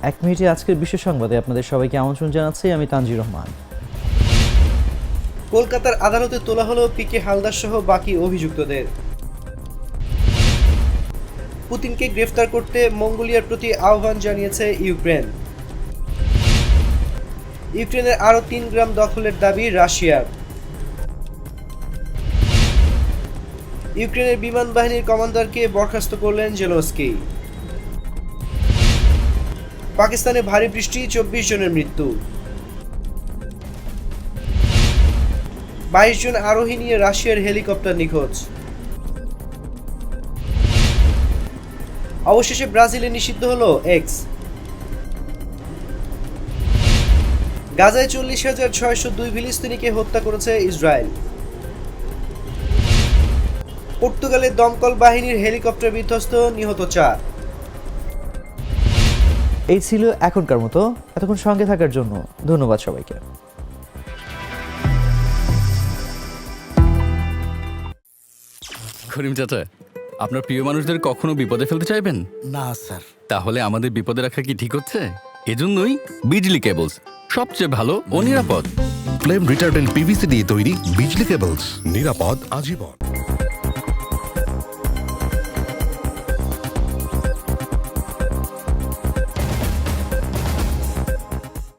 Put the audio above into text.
এক মিনিটে আজকের বিশেষ সংবাদে আপনাদের সবাইকে আমন্ত্রণ জানাচ্ছি আমি তানজির রহমান। কলকাতার আদালতে তোলা হলো পিকে হালদার সহ বাকি অভিযুক্তদের। পুতিনকে গ্রেফতার করতে মঙ্গোলিয়ার প্রতি আহ্বান জানিয়েছে ইউক্রেন। ইউক্রেনের আরও 3 গ্রাম দখলের দাবি রাশিয়ার। ইউক্রেনের বিমান বাহিনীর কমান্ডারকে বরখাস্ত করলেন জেলেনস্কি। পাকিস্তানে ভারী বৃষ্টি, 24 জনের মৃত্যু। 22 জন আরোহী নিয়ে রাশিয়ার হেলিকপ্টার নিখোঁজ। অবশেষে ব্রাজিলে নিষিদ্ধ হলো এক্স। গাজায় 40,602 ফিলিস্তিনিকে হত্যা করেছে ইসরায়েল। পর্তুগালের দমকল বাহিনীর হেলিকপ্টার বিধ্বস্ত, নিহত 4। এই ছিল এখনকার মতো। এতক্ষণ সঙ্গে থাকার জন্য ধন্যবাদ সবাইকে। করিম চাচা, আপনার প্রিয় মানুষদের কখনো বিপদে ফেলতে চাইবেন না স্যার। তাহলে আমাদের বিপদে রাখা কি ঠিক হচ্ছে? এজন্যই বিজলি কেবলস সবচেয়ে ভালো ও নিরাপদ। ফ্লেম রিটার্ডেন্ট পিভিসি দিয়ে তৈরি বিজলি কেবলস, নিরাপদ আজীবন।